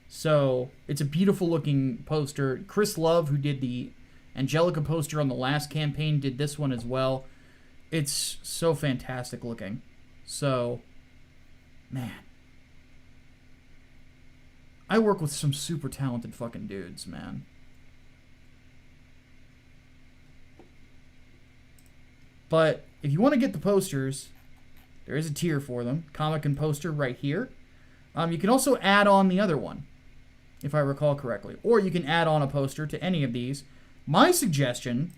So, it's a beautiful looking poster. Chris Love, who did the Angelica poster on the last campaign, did this one as well. It's so fantastic looking. So, man. I work with some super talented fucking dudes, man. But if you want to get the posters, there is a tier for them. Comic and poster right here. You can also add on the other one, if I recall correctly. Or you can add on a poster to any of these. My suggestion,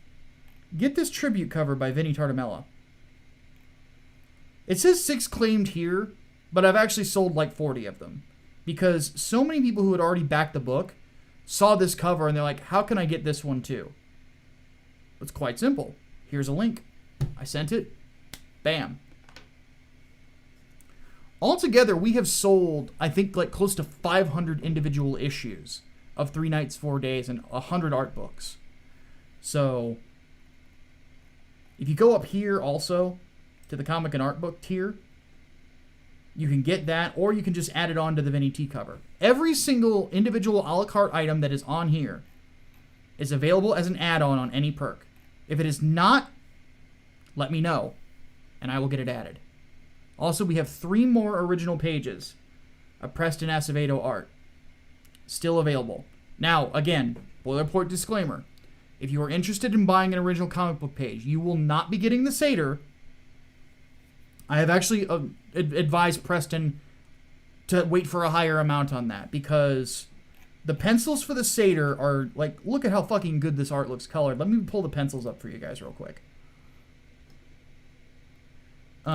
get this tribute cover by Vinny Tartamella. It says 6 claimed here, but I've actually sold like 40 of them. Because so many people who had already backed the book saw this cover and they're like, how can I get this one too? It's quite simple. Here's a link. I sent it. Bam. Altogether, we have sold, I think, like close to 500 individual issues of 3 Nights, 4 Days and 100 art books. So, if you go up here also to the comic and art book tier, you can get that, or you can just add it on to the Vinny T cover. Every single individual a la carte item that is on here is available as an add-on on any perk. If it is not, let me know, and I will get it added. Also, we have 3 more original pages of Preston Acevedo art still available. Now, again, boilerplate disclaimer. If you are interested in buying an original comic book page, you will not be getting the Satyr. I have actually advised Preston to wait for a higher amount on that, because the pencils for the Satyr are, like, look at how fucking good this art looks colored. Let me pull the pencils up for you guys real quick. Give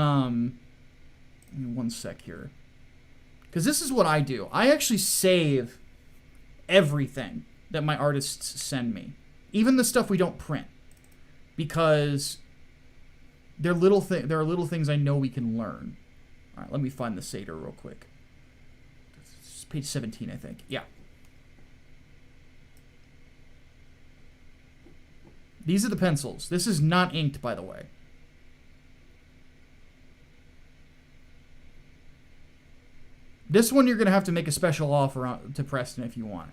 me one sec here. Because this is what I do. I actually save everything that my artists send me. Even the stuff we don't print. Because there are little things I know we can learn. Alright, let me find the Satyr real quick. It's page 17, I think. Yeah. These are the pencils. This is not inked, by the way. This one you're going to have to make a special offer to Preston if you want.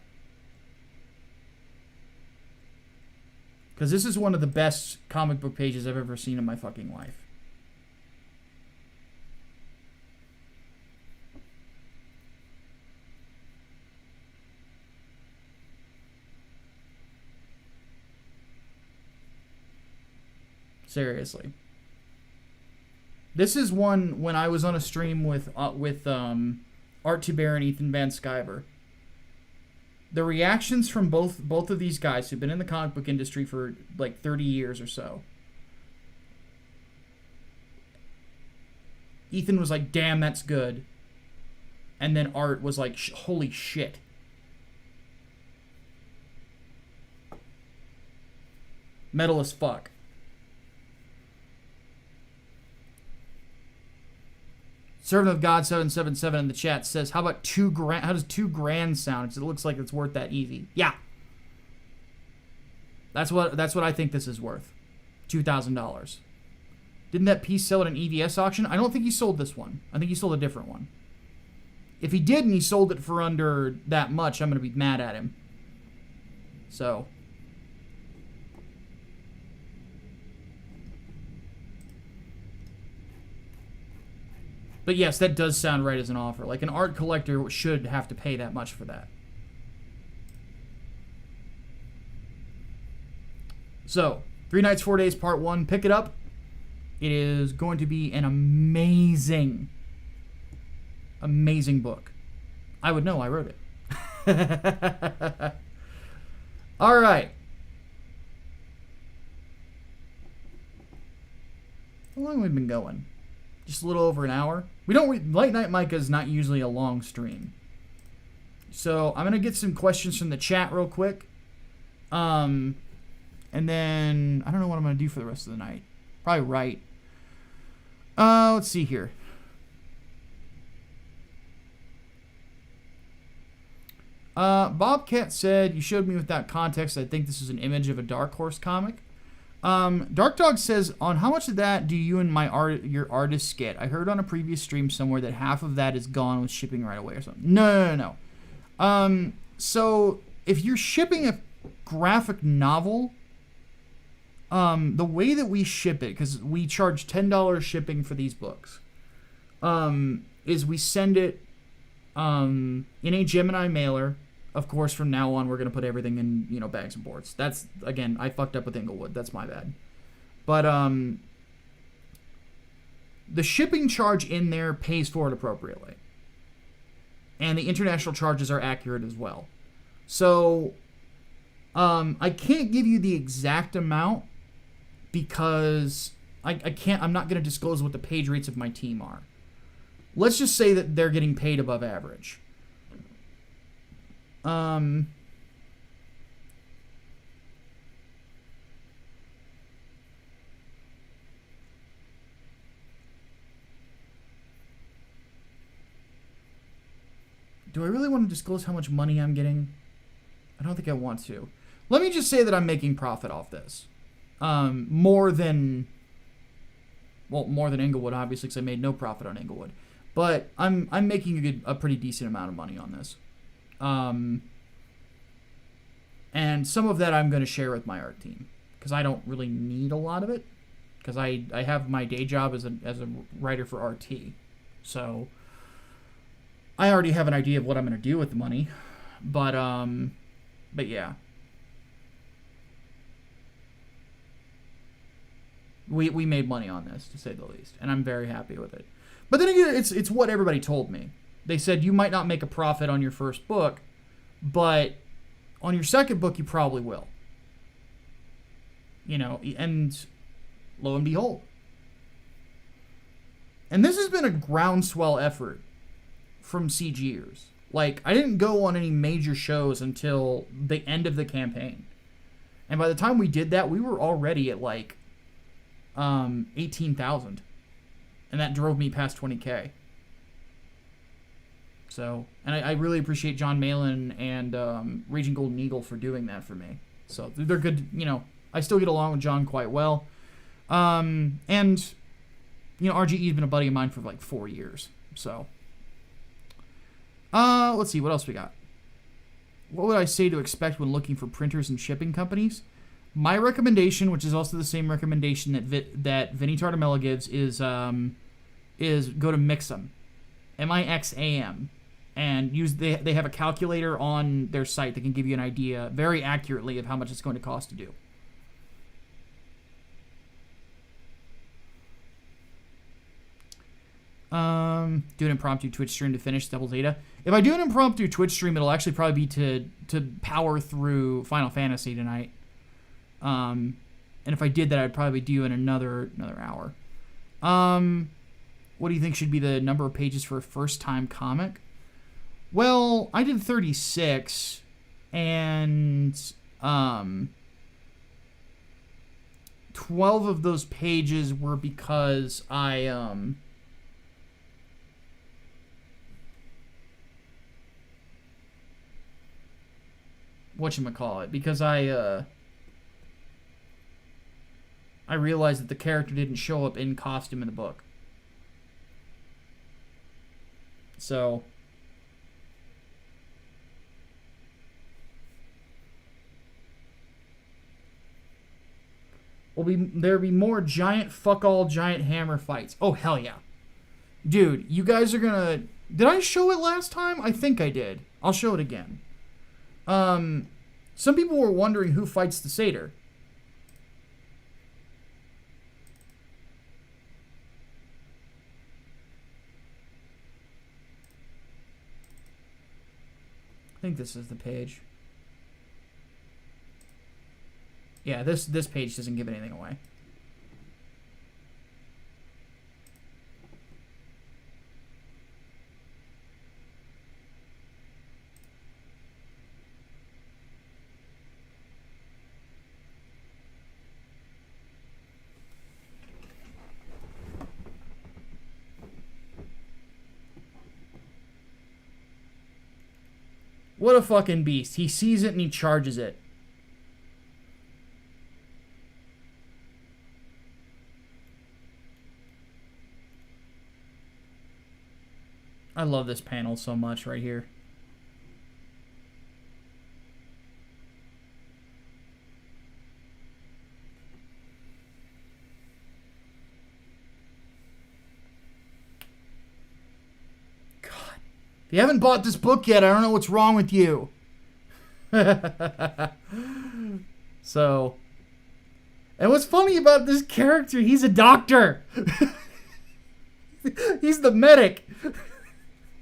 Because this is one of the best comic book pages I've ever seen in my fucking life. Seriously. This is one when I was on a stream with Art Tuber and Ethan Van Sciver. The reactions from both of these guys who've been in the comic book industry for like 30 years or so. Ethan was like, damn, that's good. And then Art was like, holy shit. Metal as fuck. Servant of God 777 in the chat says, how about how does 2 grand sound? Because it looks like it's worth that easy. Yeah. That's what I think this is worth. $2,000. Didn't that piece sell at an EVS auction? I don't think he sold this one. I think he sold a different one. If he did and he sold it for under that much, I'm going to be mad at him. So. But yes, that does sound right as an offer. Like, an art collector should have to pay that much for that. So, 3 Nights, 4 Days, Part 1. Pick it up. It is going to be an amazing, amazing book. I would know. I wrote it. All right. How long have we been going? Just a little over an hour. Late Night Micah is not usually a long stream. So I'm gonna get some questions from the chat real quick. And then I don't know what I'm gonna do for the rest of the night. Probably write. Let's see here. Bobcat said, you showed me without context. I think this is an image of a Dark Horse comic. Dark Dog says, on how much of that do you and your artists get? I heard on a previous stream somewhere that half of that is gone with shipping right away or something. No. So if you're shipping a graphic novel, the way that we ship it, because we charge $10 shipping for these books, is we send it in a Gemini mailer. Of course, from now on, we're going to put everything in, bags and boards. That's, again, I fucked up with Inglewood. That's my bad. But the shipping charge in there pays for it appropriately. And the international charges are accurate as well. So I can't give you the exact amount because I'm not going to disclose what the page rates of my team are. Let's just say that they're getting paid above average. Do I really want to disclose how much money I'm getting? I don't think I want to. Let me just say that I'm making profit off this. More than Inglewood, obviously, because I made no profit on Inglewood. But I'm making a pretty decent amount of money on this. And some of that I'm going to share with my art team because I don't really need a lot of it because I have my day job as a writer for RT. So I already have an idea of what I'm going to do with the money. But yeah. We made money on this, to say the least, and I'm very happy with it. But then again, it's what everybody told me. They said you might not make a profit on your first book, but on your second book you probably will. And lo and behold. And this has been a groundswell effort from CGers. Like, I didn't go on any major shows until the end of the campaign. And by the time we did that, we were already at 18,000. And that drove me past 20K. So, and I really appreciate John Malin and Raging Golden Eagle for doing that for me. So, they're good, I still get along with John quite well. And, RGE's been a buddy of mine for 4 years. So, let's see, what else we got? What would I say to expect when looking for printers and shipping companies? My recommendation, which is also the same recommendation that Vinny Tartamella gives, is go to Mixam, Mixam, and they have a calculator on their site that can give you an idea very accurately of how much it's going to cost to do. Do an impromptu Twitch stream to finish Double Zeta. If I do an impromptu Twitch stream, it'll actually probably be to power through Final Fantasy tonight. And if I did that, I'd probably do in another hour. What do you think should be the number of pages for a first-time comic? Well, I did 36, and 12 of those pages were because I whatchamacallit, because I realized that the character didn't show up in costume in the book. So there'll be more giant fuck all giant hammer fights. Oh hell yeah. Dude, you guys are gonna... Did I show it last time? I think I did. I'll show it again. Some people were wondering who fights the satyr. I think this is the page. Yeah, this page doesn't give anything away. What a fucking beast. He sees it and he charges it. I love this panel so much right here. God. If you haven't bought this book yet, I don't know what's wrong with you. So, and what's funny about this character, he's a doctor. He's the medic.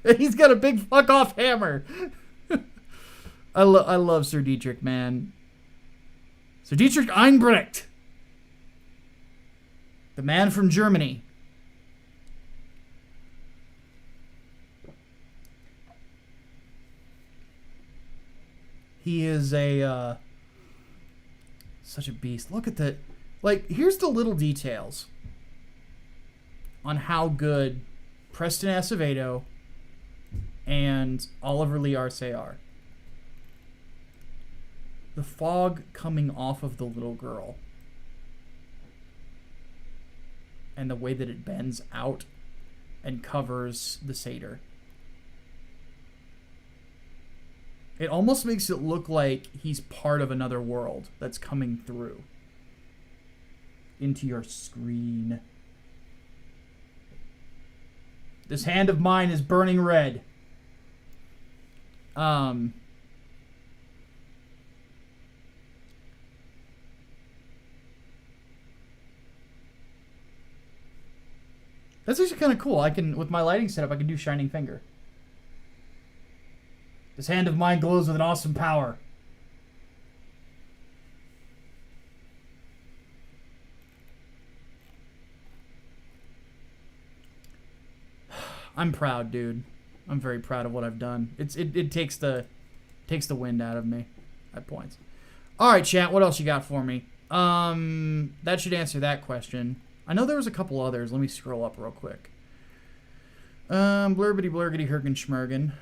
And he's got a big fuck off hammer. I love Sir Dietrich, man. Sir Dietrich Einbrecht. The man from Germany. He is a such a beast. Look at that. Like, here's the little details on how good Preston Acevedo and Oliver Lee Arce are. The fog coming off of the little girl. And the way that it bends out and covers the satyr. It almost makes it look like he's part of another world that's coming through into your screen. This hand of mine is burning red. That's actually kind of cool. I can, with my lighting setup, I can do Shining Finger. This hand of mine glows with an awesome power. I'm proud, dude. I'm very proud of what I've done. It takes the wind out of me at points. All right, chat. What else you got for me? That should answer that question. I know there was a couple others. Let me scroll up real quick. Blurbity blurgity hergen schmergen.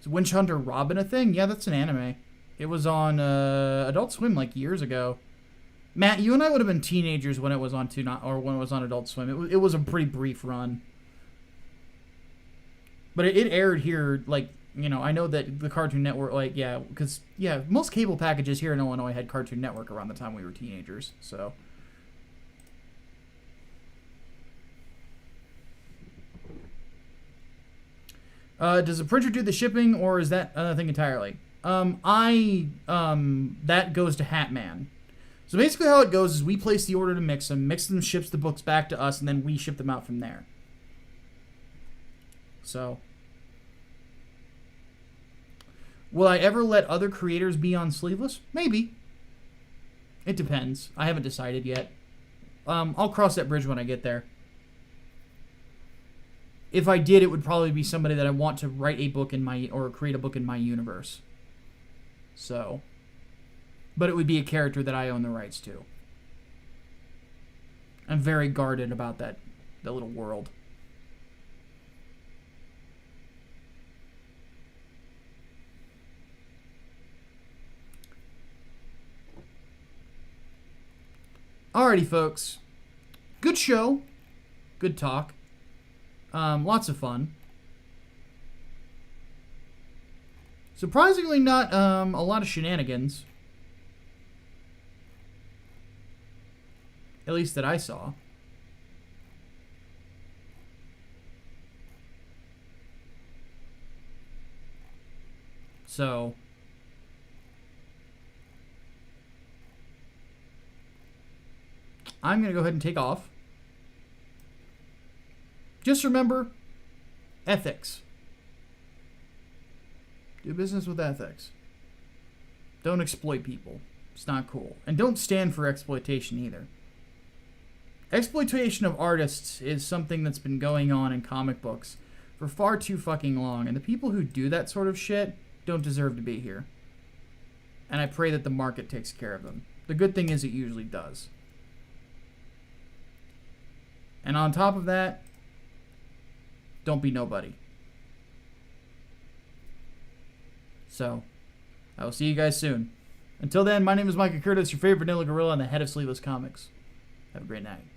Is Winch Hunter Robin a thing? Yeah, that's an anime. It was on Adult Swim like years ago. Matt, you and I would have been teenagers when it was on when it was on Adult Swim. It was a pretty brief run. But it aired here, like, you know, I know that the Cartoon Network, like, yeah, because, yeah, most cable packages here in Illinois had Cartoon Network around the time we were teenagers, so. Does the printer do the shipping, or is that another thing entirely? That goes to Hatman. So basically how it goes is we place the order to mix them ships the books back to us, and then we ship them out from there. So, will I ever let other creators be on Sleeveless? Maybe. It depends. I haven't decided yet. I'll cross that bridge when I get there. If I did, it would probably be somebody that I want to write a book in my, or create a book in my universe. So, but it would be a character that I own the rights to. I'm very guarded about that little world. Alrighty, folks. Good show. Good talk. Lots of fun. Surprisingly not a lot of shenanigans. At least that I saw. So, I'm going to go ahead and take off. just remember, ethics. Do business with ethics. Don't exploit people. It's not cool. And don't stand for exploitation either. Exploitation of artists is something that's been going on in comic books for far too fucking long, and the people who do that sort of shit don't deserve to be here. And I pray that the market takes care of them. The good thing is it usually does. And on top of that, don't be nobody. So, I will see you guys soon. Until then, my name is Micah Curtis, your favorite vanilla gorilla and the head of Sleeveless Comics. Have a great night.